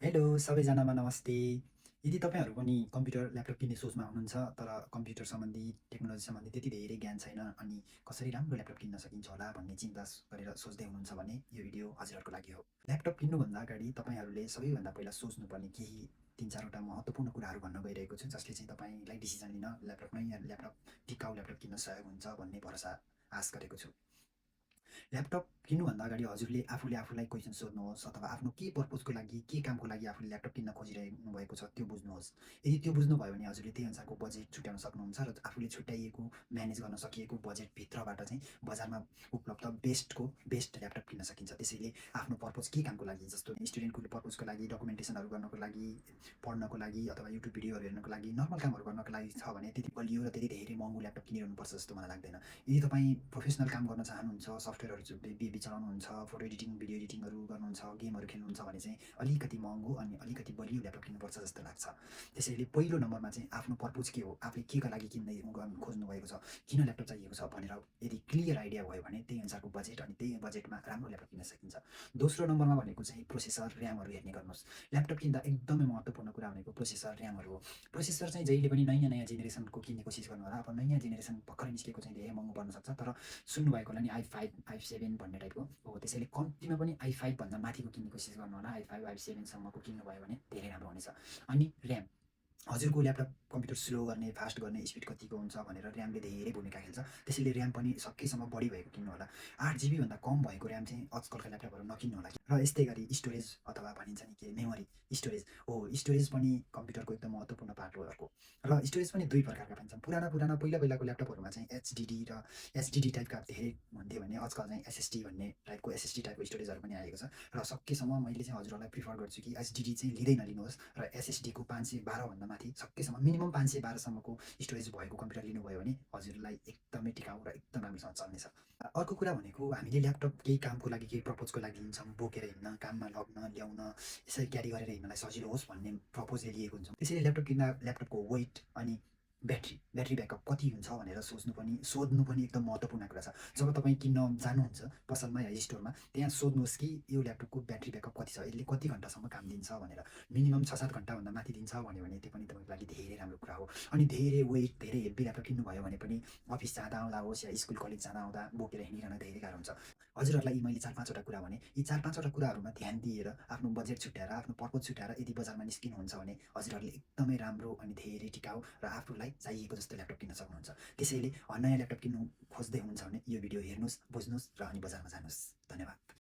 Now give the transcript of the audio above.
Hello सबैजनामा नमस्ते। यदि तपाईँहरू पनि कम्प्युटर, ल्यापटप किन्ने सोचमा हुनुहुन्छ तर कम्प्युटर सम्बन्धी, टेक्नोलोजी सम्बन्धी त्यति धेरै ज्ञान छैन अनि कसरी राम्रो ल्यापटप किन्न सकिन्छ होला भन्ने चिन्ता गरेर सोच्दै हुनुहुन्छ भने यो भिडियो हजुरहरूको लागि हो। ल्यापटप किन्नुभन्दा अगाडि तपाईँहरूले सबैभन्दा पहिला सोच्नुपर्ने केही 3-4वटा महत्त्वपूर्ण कुराहरू भन्न गइरहेको छु जसले चाहिँ तपाईँलाई डिसिजन लिन ल्यापटप नयाँ ल्यापटप, टिकाउ ल्यापटप किन्न सहयोग हुन्छ भन्ने भरोसा आश गरेको छु। ल्यापटप किन्नुभन्दा अगाडि हजुरले आफूले आफूलाई क्वेसन सोध्नुहोस् अथवा आफ्नो के पर्पजको लागि, के कामको लागि आफूले ल्यापटप किन्न खोजिरहनु भएको छ त्यो बुझ्नुहोस्। यदि त्यो बुझ्नुभयो भने हजुरले त्यही अनुसारको बजेट छुट्याउन सक्नुहुन्छ र आफूले छुट्याइएको, म्यानेज गर्न सकिएको बजेटभित्रबाट चाहिँ बजारमा उपलब्ध बेस्ट ल्यापटप किन्न सकिन्छ। त्यसैले आफ्नो पर्पज के कामको लागि, जस्तो स्टुडेन्टको पर्पजको लागि, डकुमेन्टेसनहरू गर्नको लागि, पढ्नको लागि अथवा युट्युब भिडियोहरू हेर्नको लागि, नर्मल कामहरू गर्नको लागि छ भने त्यति बलियो र त्यति धेरै महँगो ल्यापटप किनिरहनुपर्छ जस्तो मलाई लाग्दैन। यदि तपाईँ प्रोफेसनल काम गर्न चाहनुहुन्छ, सफ्टवेयरहरू चलाउनुहुन्छ, फोटो एडिटिङ, भिडियो एडिटिङहरू गर्नुहुन्छ, गेमहरू खेल्नुहुन्छ भने चाहिँ अलिकति महँगो अनि अलिकति बलियो ल्यापटप किन्नुपर्छ जस्तो लाग्छ। त्यसैले पहिलो नम्बरमा चाहिँ आफ्नो पर्पज के हो, आफूले केका लागि किन्दै खोज्नुभएको छ, किन ल्यापटप चाहिएको छ भनेर यदि क्लियर आइडिया भयो भने त्यही अनुसारको बजेट अनि त्यही बजेटमा राम्रो ल्यापटप किन्न सकिन्छ। दोस्रो नम्बरमा भनेको चाहिँ प्रोसेसर, ऱ्यामहरू हेर्ने गर्नुहोस्। ल्यापटप किन्दा एकदमै महत्त्वपूर्ण कुरा भनेको प्रोसेसर, ऱ्यामहरू हो। प्रोसेसर चाहिँ जहिले पनि नयाँ जेनेरेसनको किन्ने कोसिस गर्नु होला। अब नयाँ जेनेरेसन भर्खरै निस्केको चाहिँ धेरै महँगो पर्न सक्छ, तर सुन्नुभएको होला नि i5, i7 भन्ने टाइपको हो। त्यसैले कम्तीमा पनि i5 भन्दा माथिको किन्ने कोसिस गर्नु होला। i5, i7 सम्मको किन्नुभयो भने धेरै राम्रो हुनेछ। अनि ऱ्याम, हजुरको ल्यापटप कम्प्युटर स्लो गर्ने, फास्ट गर्ने स्पिड कतिको हुन्छ भनेर ऱ्यामले धेरै भूमिका खेल्छ। त्यसैले ऱ्याम पनि सकेसम्म बढी भएको किन्नु होला। 8 GB भन्दा कम भएको ऱ्याम चाहिँ आजकलका ल्यापटपहरू नकिन्नु होला। र यस्तै गरी स्टोरेज अथवा भनिन्छ नि के मेमोरी, स्टोरेज हो। स्टोरेज पनि कम्प्युटरको एकदम महत्त्वपूर्ण पार्ट हो अर्को। र स्टोरेज पनि दुई प्रकारका पाइन्छन्। पुराना पहिलाको ल्यापटपहरूमा चाहिँ एचडिडी र एसडिडी टाइपका धेरै हुन्थ्यो भने आजकल चाहिँ एसएसडी भन्ने टाइपको, एसएसडी टाइपको स्टोरेजहरू पनि आएको छ। र सकेसम्म मैले चाहिँ हजुरहरूलाई प्रिफर गर्छु कि एचडिडी चाहिँ लिँदै नलिनुहोस् र एसएसडीको 512 भन्दा माथि सकेसम्म मिनिमम 512सम्मको स्टोरेज भएको कम्प्युटर लिनुभयो भने हजुरलाई एकदमै टिकाउ र एकदम राम्रोसँग चल्नेछ। अर्को कुरा भनेको हामीले ल्यापटप केही कामको लागि, केही पर्पजको लागि लिन्छौँ, बोकेर हिँड्न, काममा लग्न, ल्याउन, यसरी क्यारी गरेर हिँड्नलाई सजिलो होस् भन्ने पर्पजले लिएको हुन्छौँ। त्यसैले ल्यापटप किन्दा ल्यापटपको वेट अनि ब्याट्री ब्याकअप कति हुन्छ भनेर सोध्नु पनि एकदम महत्त्वपूर्ण कुरा छ। जब तपाईँ किन्न जानुहुन्छ पसलमा या स्टोरमा, त्यहाँ सोध्नुहोस् कि यो ल्यापटपको ब्याट्री ब्याकअप कति छ, यसले कति घन्टासम्म काम दिन्छ भनेर। मिनिमम 6-7 घन्टाभन्दा माथि दिन्छ भन्यो भने त्यो पनि तपाईँको लागि धेरै राम्रो कुरा हो। अनि धेरै वेट, धेरै हेभी ल्यापटप किन्नुभयो भने पनि अफिस जाँदा आउँदा होस् या स्कुल कलेज जाँदा आउँदा बोकेर हिँडिरहन धेरै गाह्रो हुन्छ। हजुरहरूलाई यी मैले 4-5वटा कुरा भने, यी 4-5वटा कुराहरूमा ध्यान दिएर आफ्नो बजेट छुट्याएर, आफ्नो पर्पज छुट्याएर यदि बजारमा निस्किनुहुन्छ भने हजुरहरूले एकदमै राम्रो अनि धेरै टिकाउ र आफूलाई चाहिएको जस्तो ल्यापटप किन्न सक्नुहुन्छ। त्यसैले नयाँ ल्यापटप किन्नु खोज्दै हुनुहुन्छ भने यो भिडियो हेर्नुहोस्, बुझ्नुहोस् र अनि बजारमा जानुहोस्। धन्यवाद।